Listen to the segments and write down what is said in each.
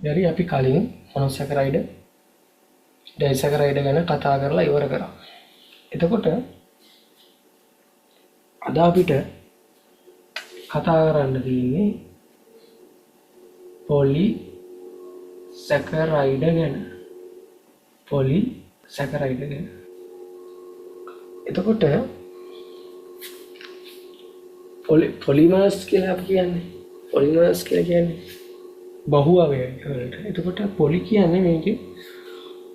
හරි අපි කලින් මොනොසැකරයිඩ් ඩයිසැකරයිඩ් ගැන කතා කරලා ඉවර කරා. එතකොට අද අපිට කතා කරන්න තියෙන්නේ පොලි සැකරයිඩ ගැන. පොලි සැකරයිඩ ගැන. එතකොට පොලිමර්ස් කියලා අපි කියන්නේ. පොලිමර්ස් කියලා කියන්නේ බහු අවයව වලට. එතකොට පොලි කියන්නේ මේකේ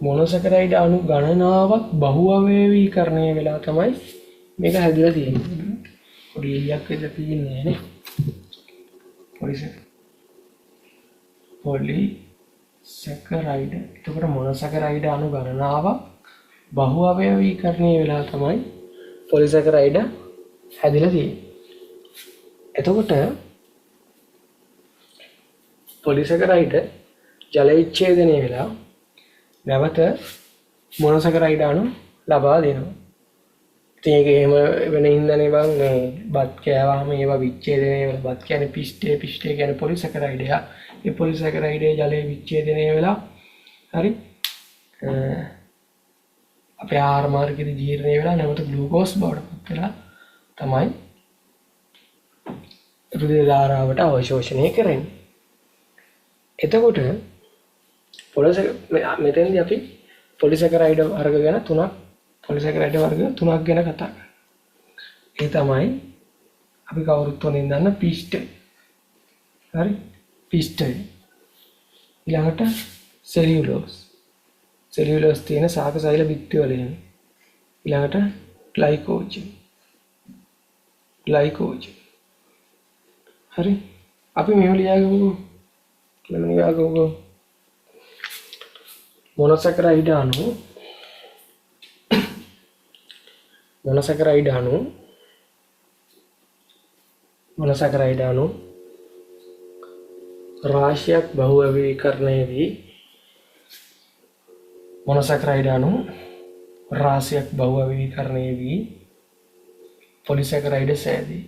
මොනොසැකරයිඩ අණු ගණනාවක් බහු අවයවීකරණය වෙලා තමයි මේක හැදිලා තියෙන්නේ. පොඩි ඊයක් විතර තියෙන්නේ නේ. පොලිසැකරයිඩ. එතකොට මොනොසැකරයිඩ අණු ගණනාවක් බහු අවයවීකරණය වෙලා තමයි පොලිසැකරයිඩ හැදිලා තියෙන්නේ. එතකොට පොලිසැකරයිඩ ජල විච්ඡේදනය වෙලා නැවත මොනොසැකරයිඩ අණු ලබා දෙනවා. ඉතින් ඒක එහෙම වෙන ඉඳනේ බං මේ බත් කෑවහම ඒවා විච්ඡේදනය වෙලා බත් කියන්නේ පිෂ්ඨය කියන්නේ පොලිසැකරයිඩය. ඒ පොලිසැකරයිඩේ ජලයේ විච්ඡේදනය වෙලා හරි අපේ ආහාර මාර්ගයේ ජීර්ණය වෙලා නැවත ග්ලූකෝස් බවට පත් වෙලා තමයි හෘද ධාරාවට අවශෝෂණය කරන්නේ. එතකොට මෙතෙන්දී අපි පොලිසැකරයිඩ වර්ග ගැන පොලිසැකරයිඩ වර්ග තුනක් ගැන කතා කරනවා. ඒ තමයි අපි කවුරුත් හොඳින් දන්න පිෂ්ඨය. හරි? පිෂ්ඨය. ඊළඟට සෙලියුලෝස්. සෙලියුලෝස් තියෙන සාකසෛල බිත්ති වල එන. ඊළඟට ග්ලයිකෝජන්. හරි? අපි මේව ලියාගමුකෝ. මොනොසැකරයිඩ අණු රාශියක් බහු අවයවීකරණය වී මොනොසැකරයිඩ අණු රාශියක් බහු අවයවීකරණය වී පොලිසැකරයිඩ සෑදී.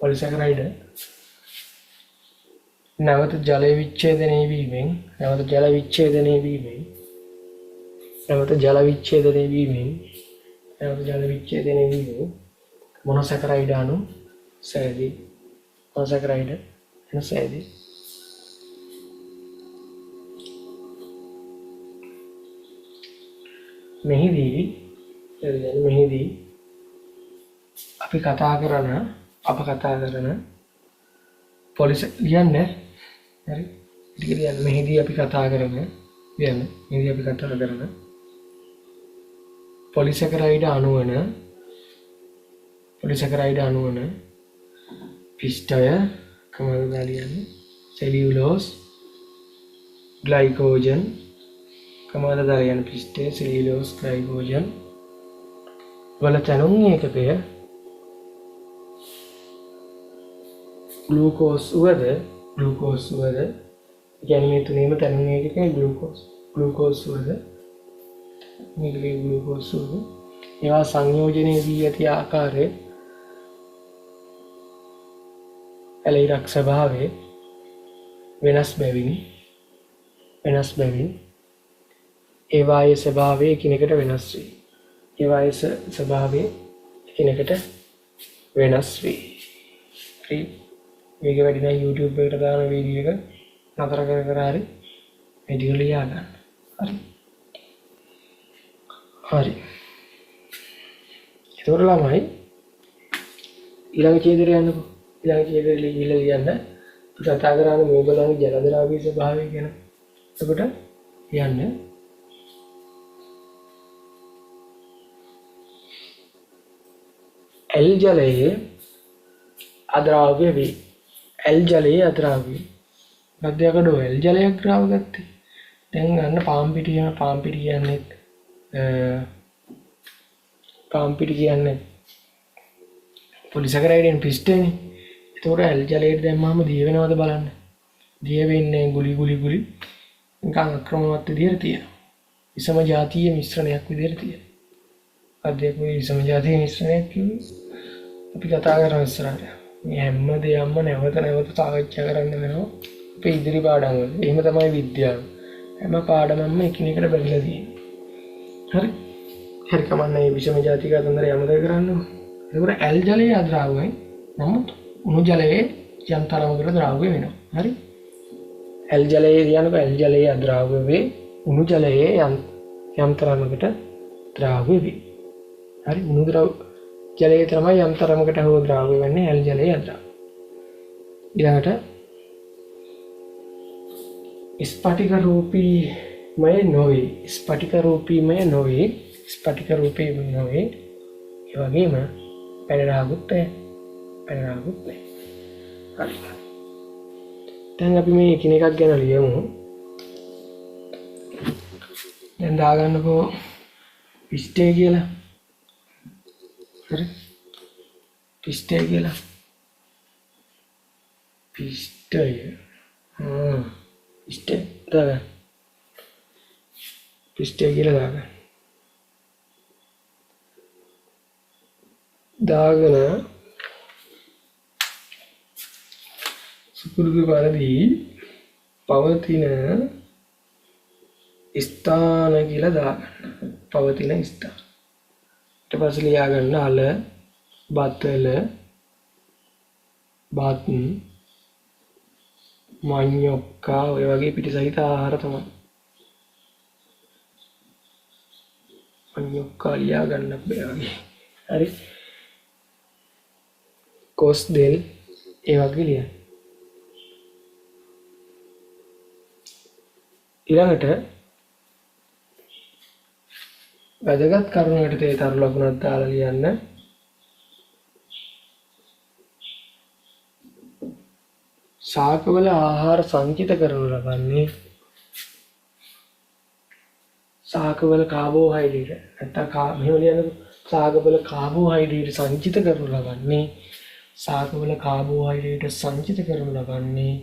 පොලිසැකරයිඩ නැවත ජල විච්ඡේදනය වීමෙන් මොනොසැකරයිඩ අණු සෑදී. මෙහිදී අපි කතා කරන ලියන්නේ හරි ටික ලියන්න. මෙහිදී අපි කතා කරන පොලිසැකරයිඩ අණු වන පිෂ්ඨය කමද ලියන්නේ සෙලියුලෝස් ග්ලයිකෝජන් කමද ලියන්නේ පිෂ්ඨය සෙලියුලෝස් ග්ලයිකෝජන් වල තැනුම් ඒකකය ග්ලූකෝස් වද කියන්නේ මේ තුනේම තැනුම් ඒකකයි ග්ලූකෝස් වද ඒවා සංයෝජනය වී ඇති ආකාරය ඇලයිරක් ස්වභාවය වෙනස් බැවින් ඒවායේ ස්වභාවය එකිනෙකට වෙනස් වේ. මේක වැඩි නම් YouTube එකට දාන වීඩියෝ එක නතර කර හරි මේ ටික ලියා ගන්න. හරි. ඒතකොට ළමයි ඊළඟ ඡේදයට යන්නකෝ. ඊළඟ ඡේදයට ලියන්න කතා කරන්නේ මේගොල්ලන්ගේ ජල ද්‍රාවීය ස්වභාවය ගැන. එතකොට යන්න L ජලයේ අද්‍රාව්‍ය වේ. L ජලයේ අද්‍රාව්‍ය. මධ්‍යකඩෝ L ජලයක් ද්‍රාව ගත්තේ. දැන් ගන්න පාම් පිටි කියන්නේ පොලිසැකරයිඩෙන් පිෂ්ඨයනේ. ඒතකොට L ජලයට දැම්මම දිය වෙනවද බලන්න. දිය වෙන්නේ ගුලි නිකන් අක්‍රමවත් විදියට තියෙනවා. විසම ජාතීය මිශ්‍රණයක් විදියට තියෙනවා. අධ්‍යක්ෂ විසම ජාති මිශ්‍රණයක් කිව්වේ. අපි කතා කරමු ඉස්සරහට. මේ හැම දෙයක්ම නැවත නැවත සාකච්ඡා කරන්න වෙනවා අපේ ඉදිරි පාඩම් වල. එහෙම තමයි විද්‍යාව. හැම පාඩමක්ම එකිනෙකට බැඳලා තියෙන්නේ. හරි. හරි කමන්නේ විසම ජාති කතන්දරය අමතක කරන්නකො. ඒකෝර ඇල් ජලයේ අද්‍රාවකයි. නමුත් උණු ජලයේ යම් තරමකට ද්‍රාව්‍ය වෙනවා. හරි. ඇල් ජලයේ කියනකොට ඇල් ජලයේ අද්‍රාව්‍ය වේ. උණු ජලයේ යම් තරමකට ද්‍රාව්‍ය වේ. හරි. උණු ජලයේ තමයි යම් තරමකට හෝ ද්‍රාව්‍ය වෙන්නේ ඇල් ජලයේ අද්‍රාව්‍ය. ඊළඟට ස්පටික රූපීමය නොවේ. ස්පටික රූපීමය නොවේ. ස්පටික රූපීමය නොවේ. ඒ වගේම පැනරාගුත් නැහැ. හරි. දැන් අපි මේ එකිනෙකක් ගැන ලියමු. දැන් දාගන්නකෝ පිස්ටේ කියලා. හරි. පිස්ටේ කියලා. පිස්ටය. පිස්ටේ දාගන්න. පිස්ටේ කියලා දාගන්න. දාගෙන සුපුරුදු පරිදි පවතින ස්ථාන කියලා දාගන්න. පවතින ස්ථාන. ඊට පස්සේ ලියා ගන්න අල බතල බත් මඤ්ඤොක්කා ඔය වගේ පිටිසහිත ආහාර තමයි. මඤ්ඤොක්කා ලියා ගන්න බෑ වගේ. හරි. කොස් දෙල් ඒ වගේ ලියන්න. ඊළඟට වැදගත් කරුණකට තේ තරු ලකුණක් දාලා ලියන්න. ශාකවල ආහාර සංචිත කරනු ලබන්නේ ශාකවල කාබෝහයිඩ්‍රේට් නැත්නම් මෙහෙම ලියන්නකො. ශාකවල කාබෝහයිඩ්‍රේට් සංචිත කරනු ලබන්නේ ශාකවල කාබෝහයිඩ්‍රේට් සංචිත කරනු ලබන්නේ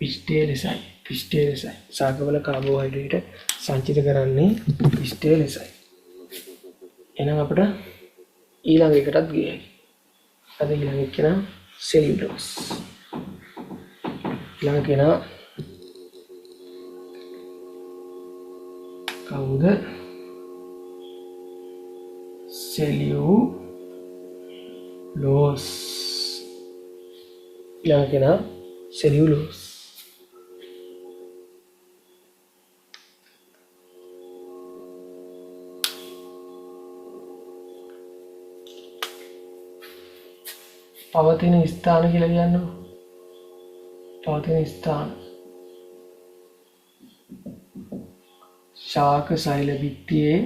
පිස්ටේ ලෙසයි. පිස්ටේ ලෙසයි. ශාකවල කාබෝහයිඩ්‍රේට් සංචිත කරන්නේ පිස්ටේ ලෙසයි. එහෙනම් අපිට ඊළඟ එකටත් ගියයි. අද ඊළඟ එක නම් සෙලියුලෝස්. ඊළඟ කෙනා කවුද? සෙලියුලෝස්. ඊළඟ කෙනා සෙලියුලෝස්. පවතින ස්ථාන කියලා කියන්නකො. පවතින ස්ථාන ශාක සෛල බිත්තියේ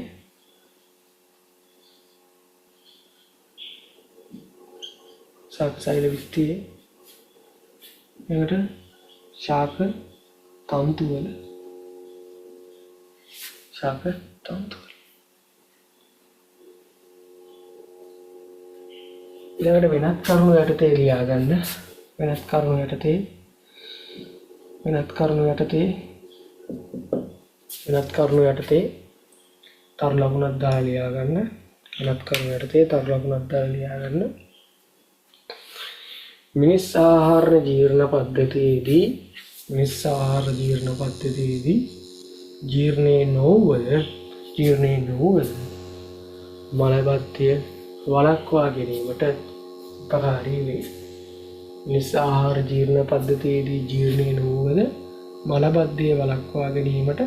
එකට ශාක තන්තු වල ඊළඟට වෙනත් කරුණු යටතේ ලියා ගන්න. වෙනත් කරුණු යටතේ තරු ලකුණක් දාලා ලියා ගන්න. වෙනත් කරුණු යටතේ තරු ලකුණක් දාලා ලියා ගන්න. මිනිස් ආහාර ජීර්ණ පද්ධතියේදී ජීර්ණේ නොවුවද මලබද්ධය වළක්වා ගැනීමට උපකාරී වේ. මිනිස් ආහාර ජීර්ණ පද්ධතියේදී ජීර්ණේ නොවුවද මලබද්ධය වළක්වා ගැනීමට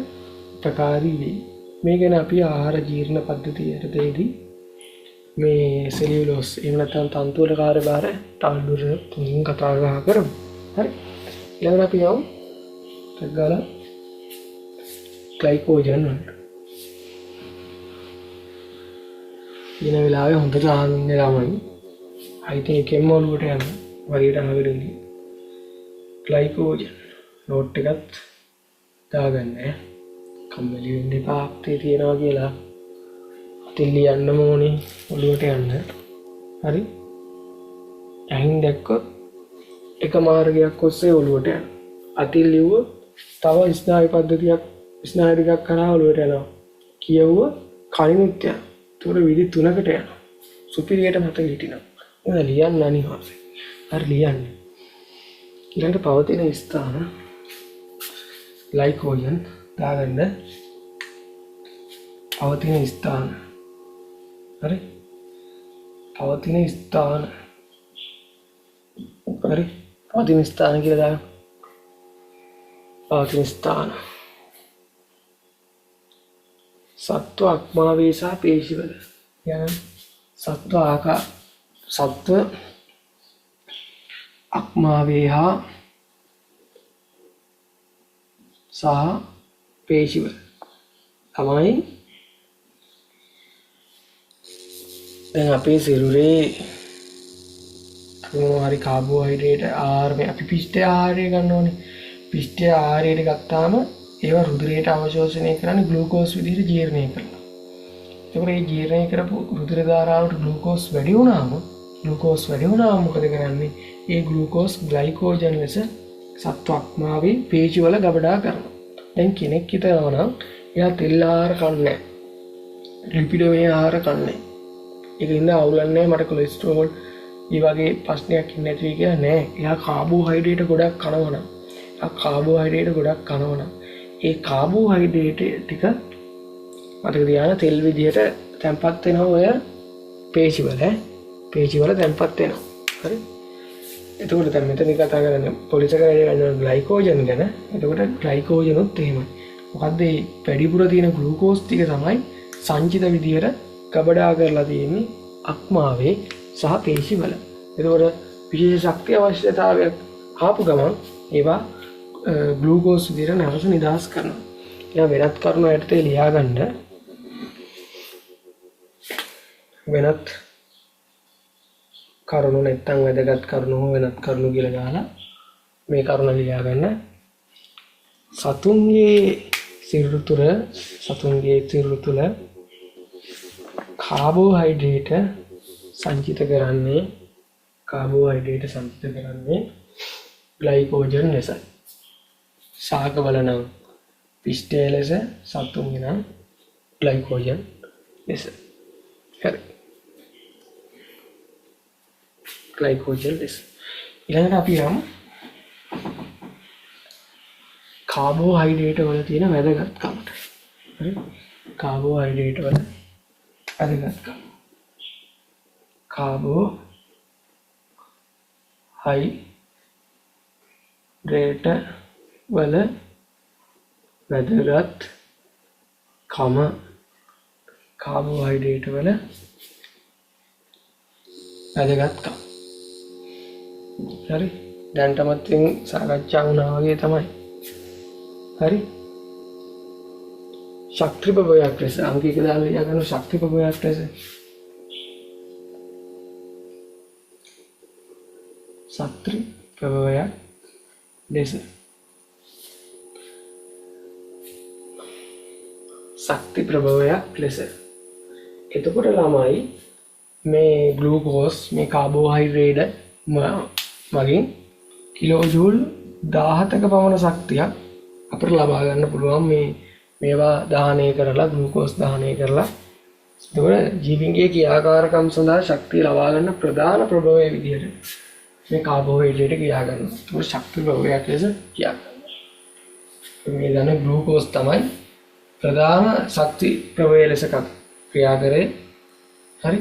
උපකාරී වේ. මේ ගැන අපි ආහාර ජීර්ණ පද්ධතිය යටතේදී මේ සෙලියුලෝස් එහෙම නැත්නම් තන්තු වල කාර්යභාරය තවදුර තුنين කතා කරමු. හරි. ඊළඟට අපි යමු ගල ග්ලයිකෝජන් වලට. දින වෙලාවේ හොඳට ආන් ඉන්න ළමයි අයිති එකෙන්ම ඔලුවට යන වරියට ආවෙද ඉන්නේ. ග්ලයිකෝජන් නෝට් එකත් දාගන්න. කම්මැලි වෙන්න එපා අපතේ තියනවා කියලා. අතින් ලියන්න ඕනේ ඔලුවට යන්න. හරි. ඇහින් දැක්කොත් එක මාර්ගයක් ඔස්සේ ඔලුවට යන. අතින් ලිව්වොත් තව ස්නායු පද්ධතියක් ස්නායු ටිකක් කරා ඔලුවට යනවා. කියවුව කලිනුත් යනවා. ඒතකොට විදි 3කට යනවා. සුපිරියට මතක හිටිනවා. ඔය ලියන්න අනිවාර්යයි. හරි ලියන්න. ඊළඟට පවතින ස්ථාන ග්ලයිකෝජන් දාගන්න. පවතින ස්ථාන. හරි. පවතින ස්ථාන. හරි. පවතින ස්ථාන කියලා දාගන්න. පවතින ස්ථාන. සත්ව අක්මාවේ සහ පේශිවල. යන සත්ව අක්මාවේ හා සහ පේශිවල තමයි දැන් අපේ සිරුරේ හරි කාබෝහයිඩ්‍රේට් ආහාර අපි පිෂ්ඨ ආහාරය ගන්න ඕනේ. පිෂ්ඨ ආහාරයට ගත්තාම ඒවා රුධිරයට අවශෝෂණය කරන්නේ ග්ලූකෝස් විදිහට ජීර්ණය කරලා. ඒකෝර මේ ජීර්ණය කරපු රුධිර ධාරාවට ග්ලූකෝස් වැඩි වුණාම මොකද කරන්නේ? ඒ ග්ලූකෝස් ග්ලයිකෝජන් ලෙස සත්ව අක්මාවේ පේශි වල ගබඩා කරනවා. දැන් කෙනෙක් හිතනවා නම් එයා තෙල් ආහාර කන්නේ නැහැ. ලිපිඩ වේ ආහාර කන්නේ නැහැ. ඒකින්ද අවුලන්නේ මට කොලෙස්ටරෝල් මේ වගේ ප්‍රශ්නයක් ඉන්නේ නැති කියලා නෑ. එයා කාබෝහයිඩ්‍රේට් ගොඩක් කනවනම්. ඒ කාබෝහයිඩ්‍රේට් ටික මතක තියාගන්න තෙල් විදිහට තැම්පත් වෙනවා ඔය පේශිවල තැම්පත් වෙනවා. හරි. එතකොට දැන් මෙතන කතා කරන්නේ පොලිසකරයිඩ් ගන්න ග්ලයිකෝජන් ගැන. එතකොට ග්ලයිකෝජනුත් එහෙමයි. මොකද්ද මේ වැඩිපුර තියෙන ග්ලූකෝස් ටික තමයි සංචිත විදිහට ගබඩා කරලා තියෙන්නේ අක්මාවේ සහ පේශිවල. එතකොට විශේෂ ශක්තිය අවශ්‍යතාවයක් ආපු ගමන් ඒවා ග්ලූකෝස් විදිහට නැවත නිදහස් කරනවා. එයා වෙනත් කරුණු යටතේ ලියාගන්න වෙනත් කරුණු නැත්තම් වැදගත් කරුණු හෝ වෙනත් කරුණු කියලා දාලා මේ කරුණ ලියාගන්න. සතුන්ගේ සිරුර තුළ කාබෝහයිඩ්‍රේට් සංචිත කරන්නේ ග්ලයිකෝජන් ලෙසයි. ශාකවල නම් පිෂ්ඨය ලෙස, සතුන්ගේ නම් ග්ලයිකෝජන් ලෙස. හරි. ග්ලයිකෝජන් ලෙස. ඊළඟට අපි යමු කාබෝහයිඩ්‍රේට් වල තියෙන වැදගත්කමට. හරි. කාබෝහයිඩ්‍රේට් වල වැදගත්කම. කාබෝහයිඩ්‍රේට් වල වැදගත්කම. කාබෝහයිඩ්‍රේට් වල වැදගත්කම. හරි. දැන්ටමත් සාකච්ඡා වුණා වගේ තමයි. හරි. ශක්ති ප්‍රභවයක් ලෙස අංකික දාලා ලියාගන්න ශක්ති ප්‍රභවයක් ලෙස. ශක්ති ප්‍රභවයක් ලෙස. ශක්ති ප්‍රභවයක් ලෙස. එතකොට ළමයි මේ ග්ලූකෝස් මේ කාබෝහයිඩ්‍රේට් මගින් කිලෝජූල් 17ක පමණ ශක්තියක් අපිට ලබා ගන්න පුළුවන් මේවා දහනය කරලා ග්ලූකෝස් දහනය කරලා. එතකොට ජීවීන්ගේ ක්‍රියාකාරකම් සඳහා ශක්තිය ලබා ගන්න ප්‍රධාන ප්‍රභවයේ විදිහට මේ කාබෝහයිඩ්‍රේට් ක්‍රියා කරනවා. ඒක ශක්ති ප්‍රභවයක් ලෙස ක්‍රියා කරනවා. මේ දන්න ග්ලූකෝස් තමයි ප්‍රධාන ශක්ති ප්‍රභවය ලෙස ක්‍රියා කරේ. හරි.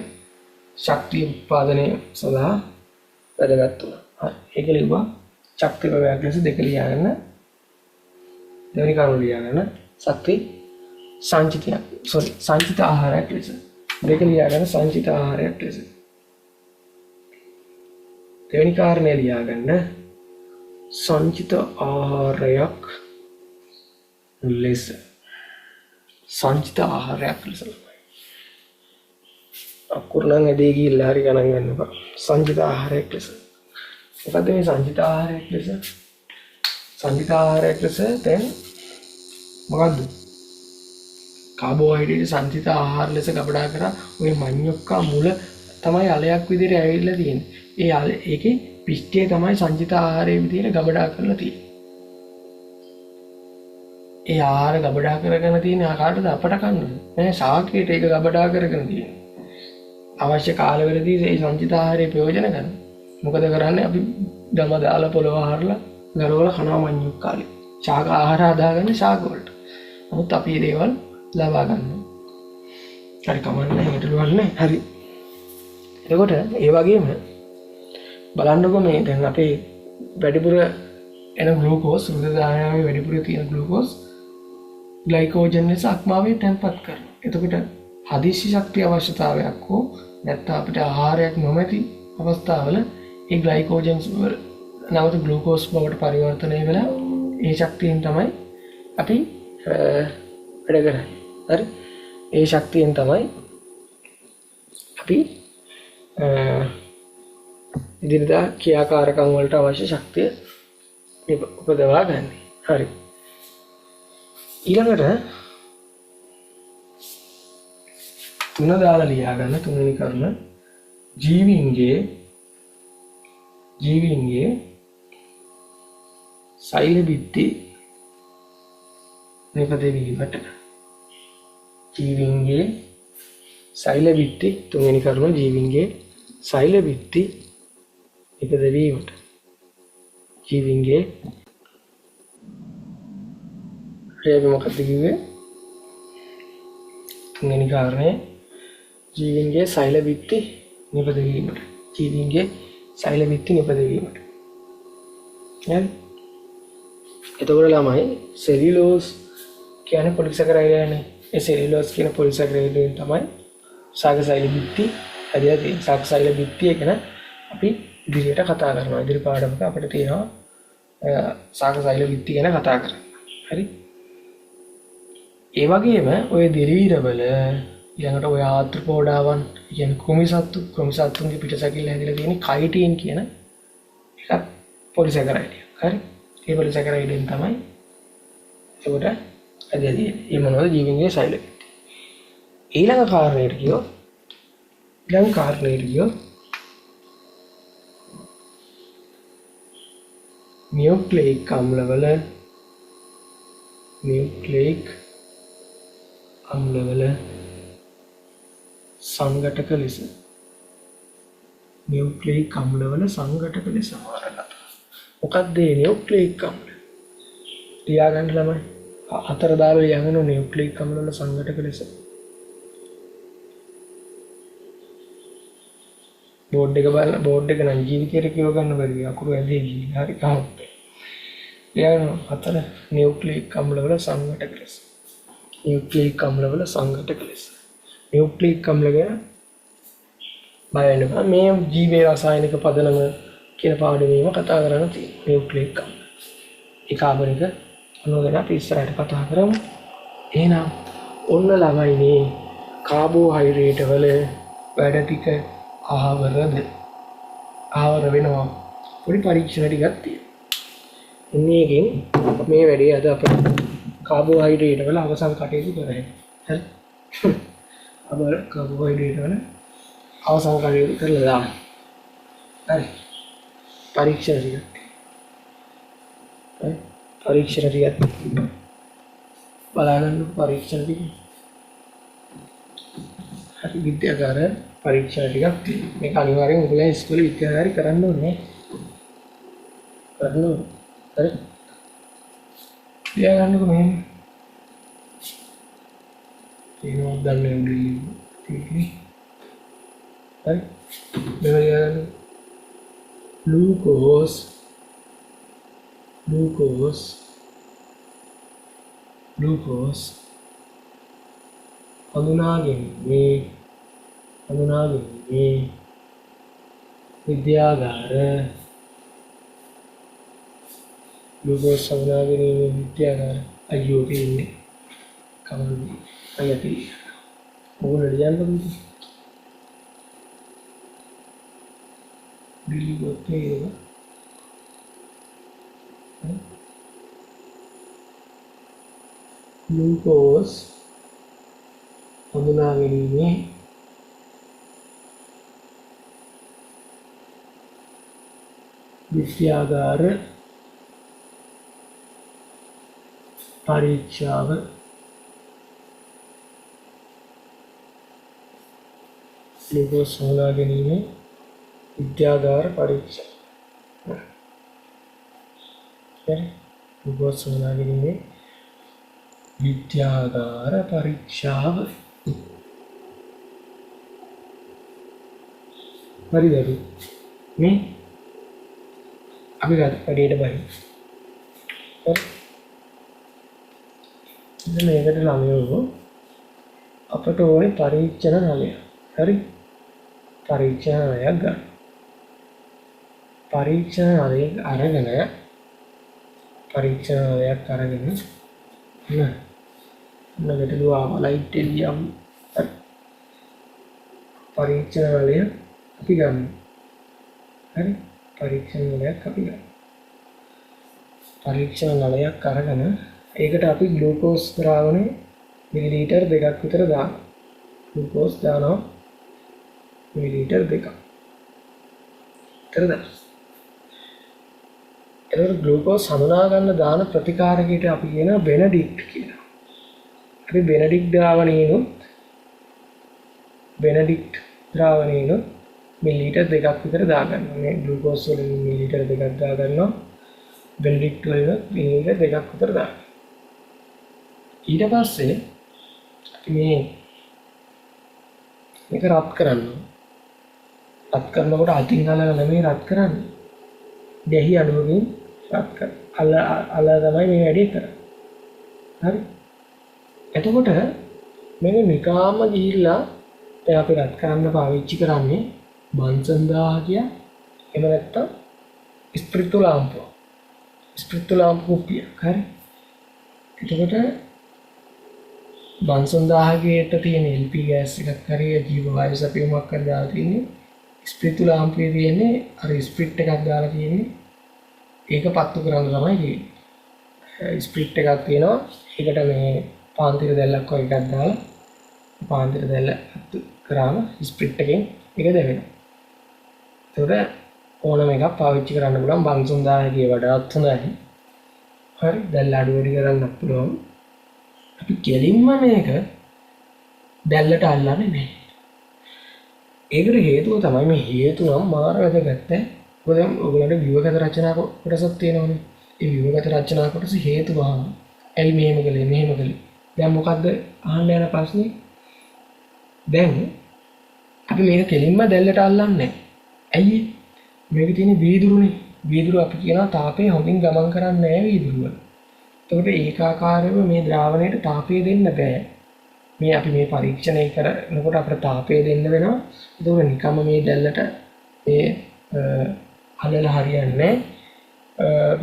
ශක්තිය උත්පාදනය සඳහා වැදගත් වුණා. හරි. ඒක ලියුවා ශක්ති ප්‍රභවයක් ලෙස දෙක ලියාගන්න. දෙවෙනි කරුණ ලියාගන්න සංචිත ආහාරයක් ලෙස. දෙක ලියාගන්න සංචිත ආහාරයක් ලෙස. දෙවෙනි කාරණය ලියාගන්න සංචිත ආහාරයක් ලෙස. සංචිත ආහාරයක් ලෙස. අකුරු නම් ඇදේ ගිහිල්ලා හරි ගණන් ගන්න බා. සංචිත ආහාරයක් ලෙස. මොකද මේ සංචිත ආහාරයක් ලෙස? සංචිත ආහාරයක් ලෙස දැන් මොකද්ද? කාබෝහයිඩ්‍රේට් සංචිත ආහාර ලෙස ගබඩා කරා ඔය මඤ්ඤොක්කා මුල තමයි අලයක් විදිහට ඇවිල්ලා තියෙන්නේ. ඒකේ පිෂ්ඨය තමයි සංචිත ආහාරයේ විදිහට ගබඩා කරලා තියෙන්නේ. ඒ ආහාර ගබඩා කරගෙන තියෙන ආකාරයට අපට කන්න නෑ ශාකයට ඒක ගබඩා කරගෙන තියෙන අවශ්‍ය කාලවලදී මේ සංචිත ආහාරයේ ප්‍රයෝජන ගන්න. මොකද කරන්නේ අපි දම දාලා පොළව හරලා ගලවලා කනවා මඤ්ඤුක් කාලේ. ශාක ආහාර හදාගන්න ශාක වලට. නමුත් අපි මේ දේවල් ලබා ගන්නවා. හරි කමන්නේ හිතලුවන්නේ. හරි. එතකොට ඒ වගේම බලන්නකො මේ දැන් අපේ වැඩිපුර එන ග්ලූකෝස් රුධිර දායාවේ වැඩිපුර තියෙන ග්ලූකෝස් ග්ලයිකෝජන් ලෙස අක්මාවේ තැන්පත් කරනවා. එතකොට හදිසි ශක්තිය අවශ්‍යතාවයක් හෝ නැත්නම් අපිට ආහාරයක් නොමැති අවස්ථාවල ඒ ග්ලයිකෝජන්ස් වල නැවත ග්ලූකෝස් බවට පරිවර්තනය වෙලා ඒ ශක්තියෙන් තමයි අපි වැඩ කරන්නේ. හරි. ඒ ශක්තියෙන් තමයි අපි ඉදිරියට ක්‍රියාකාරකම් වලට අවශ්‍ය ශක්තිය උපදවා ගන්න. හරි. ඊළඟට තුන දාලා ලියා ගන්න තුන්වෙනි කරුණ ජීවීන්ගේ සෛල බිත්ති නිපදවීමට ජීවීන්ගේ සෛල බිත්ති තුන්වෙනි කරුණ ජීවීන්ගේ සෛල බිත්ති නිපදවීමට ජීවීන්ගේ ඒක මොකක්ද කිව්වේ තුන්වෙනි කාරණය ජීවීන්ගේ සෛල බිත්ති නිපදවීමට ජීවීන්ගේ සෛල බිත්ති නිපදවීමට හරි එතකොට ළමයි සෙලියුලෝස් කියන්නේ පොලිසැකරයිඩ්නේ ඒ සෙලියුලෝස් කියන පොලිසැකරයිඩ්ෙන් තමයි ශාක සෛල බිත්ති හැදලා තියෙන්නේ ශාක සෛල බිත්තිය ගැන අපි ඉදිරියට කතා කරනවා ඉදිරි පාඩමක අපිට තියෙනවා ශාක සෛල බිත්ති ගැන කතා කරන්න හරි ඒ වගේම ඔය දිරීරවල ඊළඟට ඔය ආත්‍රපෝඩාවන් කියන්නේ ක්‍රොමිසත්තුන්ගේ පිටසකිල්ල හැදිලා තියෙන කයිටින් කියන එකක් පොලිසැකරයිඩ් හරි ඒ පොලිසැකරයිඩෙන් තමයි ඒකට හැදලා තියෙන්නේ ඒ මොනවද ජීවීන්ගේ සෛල බිත්ති ඊළඟ කාරණයට කියෝ නියුක්ලියික් අම්ලවල සංඝටක ලෙස නියුක්ලියික් අම්ලවල සංඝටක ලෙස මාරලා මොකක්ද මේ නියුක්ලියික් අම්ල ලියා ගන්න ළමයි හතර දාලා ලියගෙන නියුක්ලියික් අම්ලවල සංඝටක ලෙස බෝඩ් එක බලන්න බෝඩ් එක නම් ජීවිතේට කියව ගන්න බැරි අකුරු ඇදී ගිහින් හරි කවුද ලියන හතර නියුක්ලියික් අම්ලවල සංඝටක ලෙස නියුක්ලියික් අම්ලවල සංඝටක ලෙස නියුක්ලියික් අම්ල ගැන බය වෙන්න බෑ මේ ජීවයේ රසායනික පදනම කියන පාඩමේම කතා කරන්න තියෙනවා නියුක්ලියික් අම්ල ඒ කාබනික අණු ගැන අපි ඉස්සරහට කතා කරමු එහෙනම් ඔන්න ළමයිනේ කාබෝහයිඩ්‍රේට් වල වැඩ ටික ආවර වෙනවා පොඩි පරීක්ෂණ ටිකක් තියෙනවා මේකෙන් මේ වැඩේ අද අපිට කාබෝහයිඩ්‍රේට් වල අවසන් කටයුතු කරන්නේ හරි අපර කාබෝහයිඩ්‍රේට් වල අවසන් කටයුතු කරලා දාන්න හරි පරීක්ෂණ ටික හරි පරීක්ෂණ ටික බලන්න පරීක්ෂණ ටික හරි විද්‍යාගාර පරීක්ෂණ ටිකක් මේක අනිවාර්යෙන් ඔයගොල්ලෝ ඉස්කෝලේ විද්‍යාගාරේ කරන්න ඕනේ හරි ලියගන්නකො මෙහෙම ඒකවත් දන්නේ නැහැ හරි මෙහෙම ග්ලූකෝස් හඳුනාගන්නේ විද්‍යාගාර ග්ලූකෝස් හඳුනාගන්නේ විද්‍යාගාර අයියෝ ඉන්නේ කවුරුද අයියටි මොකද ලියන්නද ග්ලූකෝස් ග්ලූකෝස් හඳුනාගන්නේ විද්‍යාගාර පරීක්ෂාව ග්ලූකෝස් හඳුනා ගැනීමේ විද්‍යාගාර පරීක්ෂා. හරි. ග්ලූකෝස් හඳුනා ගැනීමේ විද්‍යාගාර පරීක්ෂාව. හරිද අපි මේ අපි වැඩේට බයි. හරි. ඉතින් මේකට ළමයෝ අපට ඕනේ පරීක්ෂණ නලය. හරි. පරීක්ෂණ නලයක් ගන්න. පරීක්ෂණ නලයක් අරගෙන නේද? ගැටලුව ආවා ලයිට් එළියම්. පරීක්ෂණ නලය අපි ගන්න. හරි. පරීක්ෂණ නලයක් අපි ගන්න. පරීක්ෂණ නලයක් අරගෙන ඒකට අපි ග්ලූකෝස් ද්‍රාවණය මිලිලීටර් 2ක් විතර දානවා. ග්ලූකෝස් දානවා මිලිලීටර් 2ක්. හරිද? එතකොට ග්ලූකෝස් හඳුනා ගන්න දාන ප්‍රතිකාරකයට අපි කියනවා බෙනඩික්ට් කියලා. අපි බෙනඩික්ට් ද්‍රාවණයනොත් මිලිලීටර් 2ක් විතර දාගන්නවා. මේ ග්ලූකෝස් වලින් මිලිලීටර් 2ක් දාගන්නවා. බෙනඩික්ට් වලින් මිලිලීටර් 2ක් විතර දාගන්නවා. ඊට පස්සේ අපි මේක රත් කරනවා. රත් කරනකොට අතින් අල්ලලා නෙමෙයි රත් කරන්නේ. දෙහි අණුවකින් රත් කර. අල්ලලා තමයි මේ වැඩේ කරන්නේ. හරි. එතකොට මේක නිකාම්ම ගිහිල්ලා දැන් අපි රත් කරන්න පාවිච්චි කරන්නේ බන්සන් 1000 කිය. එහෙම නැත්නම් ස්ප්‍රිතු ලාම්පුව. ස්ප්‍රිතු ලාම්පුව කුප්පිය. හරි. එතකොට බන්සන් 1000කට තියෙන LP ගෑස් එකක් හරි ජීව වායු සැපයුමක් හරි දාලා තියෙන්නේ. ස්ප්‍රිතු ලාම්පුවේ තියෙන්නේ අර ස්ප්‍රිට් එකක් දාලා තියෙන්නේ. ඒක පත්තු කරන්න තමයි තියෙන්නේ. ස්ප්‍රිට් එකක් තියෙනවා. ඒකට මේ පාන්තිර දැල්ලක් වගේ එකක් දාලා පාන්තිර දැල්ල පත්තු කරාම ස්ප්‍රිට් එකෙන් ඒක දැවෙනවා. ඒකට ඕනම එකක් පාවිච්චි කරන්න පුළුවන්. බන්සන් 1000 වඩාත් හොඳයි. හරි. දැල්ල අඩු වැඩි කරන්නත් පුළුවන්. අපි කෙලින්ම මේක දැල්ලට අල්ලන්නේ නැහැ. ඒකට හේතුව තමයි මේ හේතු නම් මාර වැදගත්. මොකද ඔයගොල්ලන්ට ව්‍යුහගත රචනා කොටසක් තියෙනවනේ. ඒ ව්‍යුහගත රචනා කොටස හේතු වහන. ඇයි මෙහෙම කළේ? දැන් මොකද්ද අහන්න යන ප්‍රශ්නේ? දැන් අපි මේක කෙලින්ම දැල්ලට අල්ලන්නේ නැහැ. ඇයි? මේක තියෙන වීදුරුනේ. වීදුරු අපි කියනවා තාපය හොඳින් ගමන් කරන්නේ නැහැ වීදුරුව. එතකොට ඒකාකාරව මේ ද්‍රාවණයට තාපය දෙන්න බෑ. මේ අපි මේ පරීක්ෂණය කරනකොට අපිට තාපය දෙන්න වෙනවා. ඒක නිකම්ම මේ දැල්ලට මේ අල්ලලා හරියන්නේ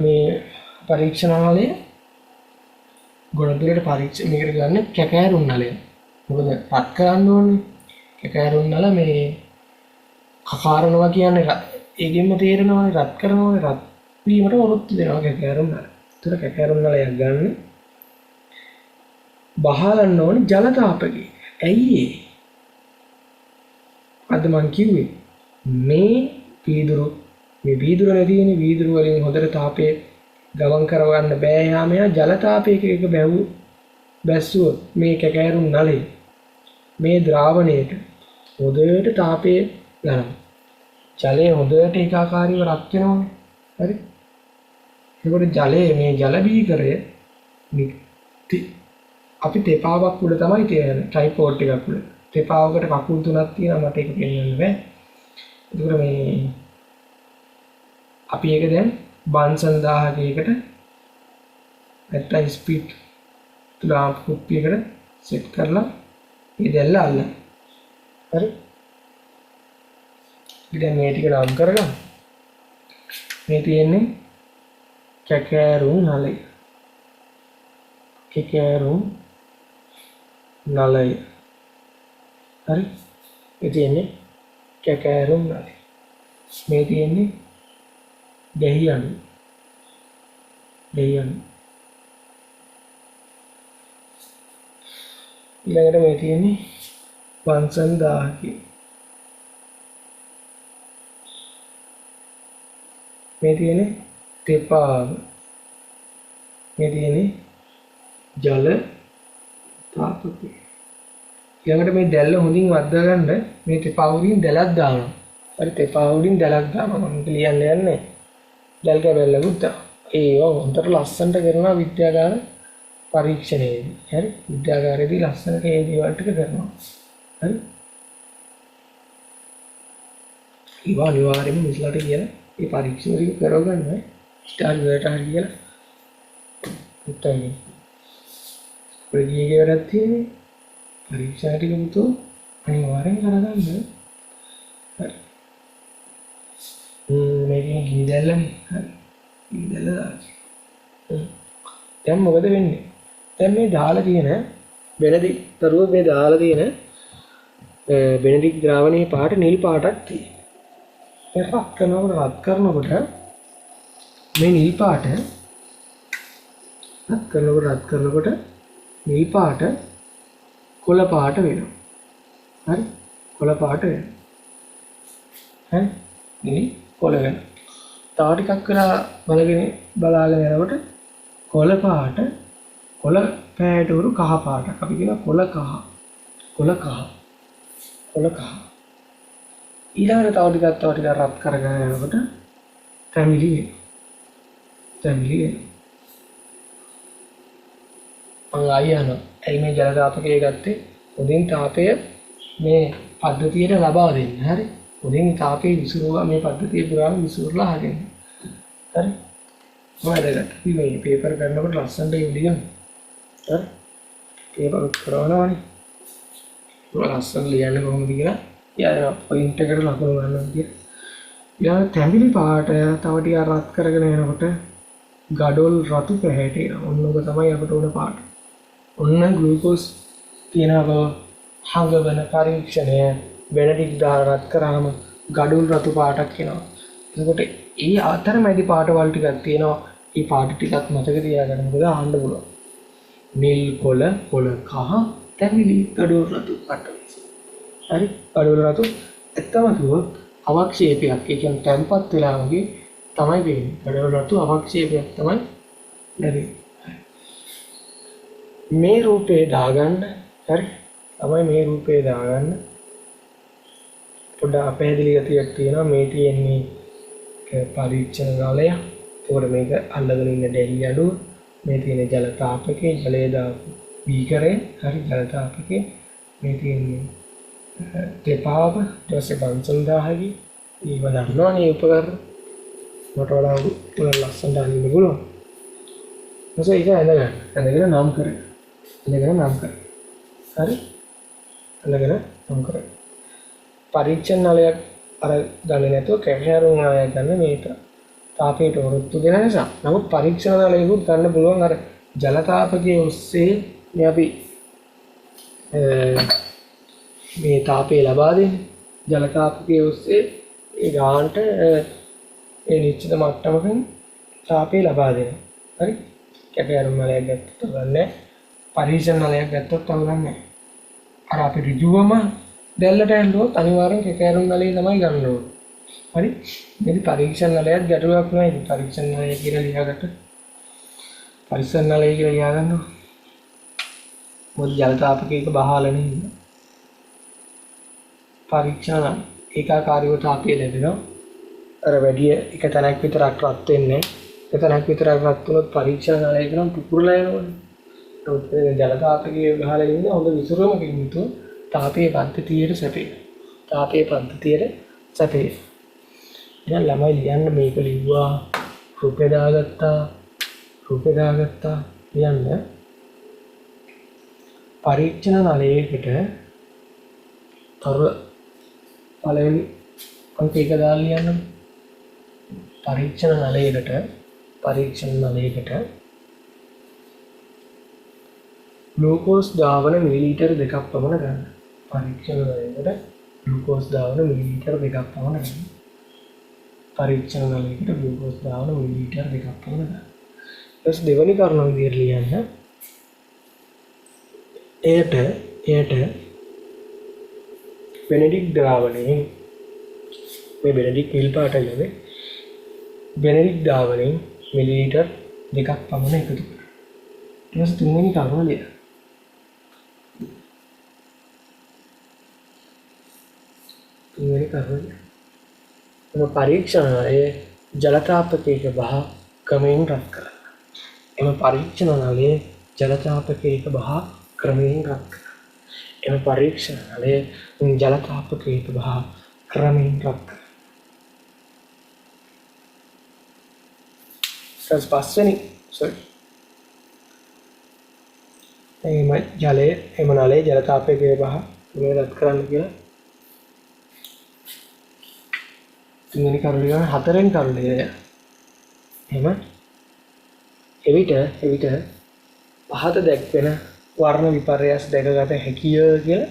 මේ පරීක්ෂණාලය ගොඩදුරට පරීක්ෂණ මේකට ගන්න කැකෑරුම් නලය. මොකද රත් කරන්න ඕනේ. කැකෑරුම් නල මේ කකාරනවා කියන්නේ ඒකෙන්ම තේරෙනවානේ රත් කරනවානේ රත් වීමට වරුත් දෙනවා කැකෑරුම් නල. ඒතර කැකෑරුම් නලයක් ගන්න බහලන්න ඕනේ ජල තාපකේ. ඇයි ඒ? අද මං කිව්වේ මේ වීදුරුනේ තියෙන වීදුරු වලින් හොඳට තාපය ගමන් කරවන්න බෑ. යාමයා ජල තාපයක එක බැස්සුවොත් මේ කැකෑරුම් නලේ මේ ද්‍රාවණයට හොඳට තාපය ගන්නවා. ජලය හොඳට ඒකාකාරීව රත් වෙනවානේ. හරි. ඒකට ජලයේ මේ ජල බීකරය අපි තෙපාවක් උඩ තමයි තියන්නේ. ට්‍රයිපෝඩ් එකක් උඩ. තෙපාවකට කකුල් තුනක් තියෙනවා මට ඒක පෙන්වන්න බෑ. ඒකට මේ අපි ඒක දැන් බන්සන් 1000කයකට නැත්නම් ස්පීඩ් ලාම්ප් කුප්පියකට සෙට් කරලා මේ දැල්ල අල්ලන්න. හරි. ඉතින් මේ ටික නම් කරගන්න. මේ තියෙන්නේ කැකෑරුම් නලය. කැකෑරුම් නලය. හරි. මේ තියෙන්නේ කැකෑරුම් නලය. මේ තියෙන්නේ දෙහි අණු. ඊළඟට මේ තියෙන්නේ බන්සන් 1000 කිය. මේ තියෙන්නේ තෙපාව. මේ තියෙන්නේ ජල තාපකය. ඊළඟට මේ දැල්ල හොඳින් වද්දා ගන්න මේ තෙපා උඩින් දැලක් දානවා. හරි තෙපා උඩින් දැලක් දානවා. මම ලියන්න යන්නේ. දැල් කැබැල්ලකුත් දානවා. ඒවා හොඳට ලස්සනට කරනවා විද්‍යාගාර පරීක්ෂණයේදී. හරි විද්‍යාගාරයේදී ලස්සනට මේ දේවල් ටික කරනවා. හරි ඒවා අනිවාර්යයෙන්ම මිස්ලාට කියලා මේ පරීක්ෂණ ටික කරවගන්න ස්ටාර් වලට හරි කියලා උත්තර ප්‍රතිගිය වැඩක් තියෙන්නේ පරීක්ෂා ටික මුතු අනිවාර්යෙන් කරගන්න හරි මේකේ ගිදැල්ලනේ හරි ගිදැල්ල දාන්න දැන් මොකද වෙන්නේ දැන් මේ දාලා තියෙන වෙනදී තරුව මේ දාලා තියෙන බෙනඩික් ද්‍රාවණයේ පාට නිල් පාටක් තියෙනවා රත් කරනකොට මේ නිල් පාට රත් කරනකොට නිල් පාට කොළ පාට වෙනවා. හරි කොළ පාට වෙනවා. හරි නිල් කොළ වෙනවා. තව ටිකක් වෙලා බලාගෙන යනකොට කොළ පාට කොළ පැහැයට උරු කහ පාටක් අපි කියන කොළ කහ ඊළඟට තව ටිකක් රත් කරගෙන යනකොට තැඹිලි වෙනවා. මම ආයෙත් ඇයි මේ ජල තාපකය ගත්තේ? උදින් තාපය මේ පද්ධතියට ලබා දෙන්න. හරි. උදින් තාපය විසිරුවා මේ පද්ධතිය පුරාම විසිරලා හරින්න. හරි. මොකදකට මේ පේපර් කරනකොට ලස්සනට ඉලියන. හරි. පේපර් කරනවානේ. ලස්සන ලියන්න කොහොමද කියලා යාර පොයින්ට් එකට ලකුණු ගන්නවා කියලා. ඊළඟ තැඹිලි පාට තව ටිකක් රත් කරගෙන යනකොට ගඩොල් රතු පැහැයට එනවා. ඔන්න ඔක තමයි අපට ඕන පාට. ඔන්න ග්ලූකෝස් තියෙන බව හඟවන පරීක්ෂණය බෙනඩික් දාලා රත් කරාම ගඩොල් රතු පාටක් එනවා. එතකොට ඒ අතරමැදි පාටවල් ටිකක් තියෙනවා. ඒ පාට ටිකක් මතක තියාගන්න මොකද අහන්න පුළුවන්. නිල් කොළ කහ තැඹිලි ගඩොල් රතු පාට. හරි ගඩොල් රතු ඇත්තම කිව්වොත් අවක්ෂේපයක්. ඒ කියන්නේ තැම්පත් වෙලා වගේ තමයි වෙන්නේ. ගඩොල් රතු අවක්ෂේපයක් තමයි ලැබෙන්නේ. මේ රූපේ දාගන්න හරි තමයි මේ රූපේ දාගන්න පොඩ්ඩක් අපහැදිලි ගතියක් තියෙනවා මේ තියෙන්නේ පරීක්ෂණ ගාලය. ඒකට මේක අල්ලගෙන ඉන්න ඩෙලි අඩුව මේ තියෙන ජල තාපකේ ජලය දාපු බීකරේ හරි ජල තාපකේ මේ තියෙන්නේ තෙපාව ඊටසේ බන්සන් 1000 ඊව දන්නවනේ උපකරණ මට වඩා ලස්සනට අනින්න පුළුවන්. මොකද ඒක ඇඳගෙන නම් කරේ. ඇඳගෙන නම් කරේ. හරි? ඇඳගෙන නම් කරේ. පරීක්ෂණ නලයක් අර ගන්නේ නැතුව කැෂරුම් නලයක් ගන්න මේක. තාපයට වරුත්තු දෙන නිසා. නමුත් පරීක්ෂණ නලයකුත් ගන්න පුළුවන් අර ජල තාපකයේ ඔස්සේ මේ අපි මේ තාපය ලබා දෙන්නේ. ජල තාපකයේ ඔස්සේ ඒ ගානට ඒ නිශ්චිත මට්ටමකින් තාපය ලබා දෙනවා. හරි? කැපෑරුම් නලයක් ගත්තොත් ගන්නෑ. පරීක්ෂණ නලයක් ගත්තොත් ගන්නෑ. අර අපි ඍජුවම දැල්ලට ඇල්ලුවොත් අනිවාර්යෙන් කැපෑරුම් නලය තමයි ගන්න ඕනේ. හරි? මේ පරීක්ෂණ නලයක් ගැටලුවක් නෑ. ඉතින් පරීක්ෂණ නලය කියලා ලියාගත්ත. පරීක්ෂණ නලය කියලා ලියාගන්න. මොකද ජල තාපකයක බහාලනේ ඉන්න. පරීක්ෂණ ඒකාකාරීව තාපය ලැබෙනවා. අර වැඩි එක තැනක් විතරක් රත් වෙන්නේ. එක තැනක් විතරක් රත් වුණොත් පරීක්ෂණ නලයක නම් පුපුරලා යනවනේ. ඒත් ජල තාපකයේ ගහලා ඉන්න හොඳ විසිරුමකින් යුතුව තාපයේ පද්ධතියට සැපේ. තාපයේ පද්ධතියට සැපේ. දැන් ළමයි ලියන්න මේක ලිව්වා රූපේ දාගත්තා ලියන්න පරීක්ෂණ නලයකට තර පළවෙනි අංක එක දාලා ලියන්න. පරීක්ෂණ නලයකට ග්ලූකෝස් දාවන මිලිලීටර් 2ක් පමණ ගන්න. පරීක්ෂණ නලයකට ග්ලූකෝස් දාවන මිලිලීටර් 2ක් පමණ ගන්න. පරීක්ෂණ නලයකට ග්ලූකෝස් දාවන මිලිලීටර් 2ක් පමණ ගන්න. ඊට දෙවෙනි කරුණ විදිහට ලියන්න. එයට බෙනඩික් ද්‍රාවණයෙන් මේ බෙනඩික් නිල් පාටයිනේ බෙනඩික් ද්‍රාවණයෙන් මිලිලීටර් 2ක් පමණ එකතු කරනවා. ඊට තුන්වෙනි කරුණ ලියන්න. තුන්වෙනි කරුණ. එම පරීක්ෂණයේ ජල තාපකයක බහ ක්‍රමයෙන් රත් කරන්න. එම පරීක්ෂණයේ ජල තාපකයක බහ ක්‍රමයෙන් රත් කරන්න. එම පරීක්ෂණයේ ජල තාපකයක බහ ක්‍රමයෙන් රත් කරන්න. පස්වෙනි එම ජලයේ එම නලයේ ජල තාපකයේ බහ ක්‍රමයෙන් රත් කරන්න කියලා තුන්වෙනි කරුණ ගන්න හතරෙන් කරුණේ එහෙම එවිට පහත දැක්වෙන වර්ණ විපර්යාස දැකගත හැකිය කියලා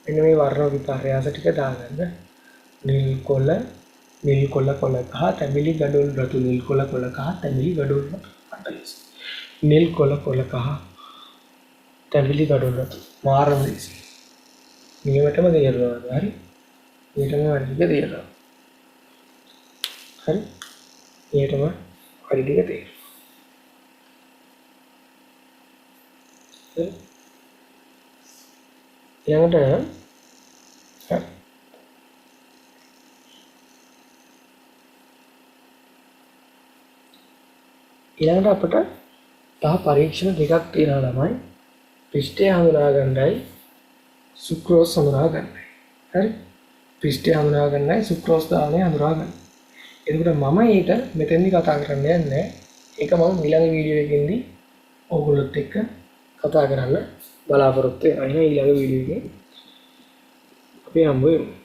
මෙන්න මේ වර්ණ විපර්යාස ටික දාගන්න. නිල් කොළ කහ තැඹිලි ගඩොල් රතු නිල් කොළ කහ තැඹිලි ගඩොල් රතු 40. නිල් කොළ කහ තැඹිලි ගඩොල් රතු මාරම දේශි. නියමටම තේරෙනවා. හරි. ඊටම වර්ගික තේරෙනවා. හරි. ඊටම වර්ගික තේරෙනවා. ඊළඟට අපිට තව පරීක්ෂණ දෙකක් තියෙනවා ළමයි. පෘෂ්ඨය හඳුනා ගන්නයි සුක්‍රෝස් හඳුනා ගන්නයි. හරි. පෘෂ්ඨය හඳුනා ගන්නයි සුක්‍රෝස් දාණය හඳුනා ගන්න. එතකොට මම ඊට මෙතෙන්දි කතා කරන්නේ නැහැ. ඒක මම ඊළඟ වීඩියෝ එකකින්දී ඕගොල්ලොත් එක්ක කතා කරන්න බලාපොරොත්තු වෙනවා. එහෙනම් ඊළඟ වීඩියෝ එකේ අපි හම්බ වෙමු.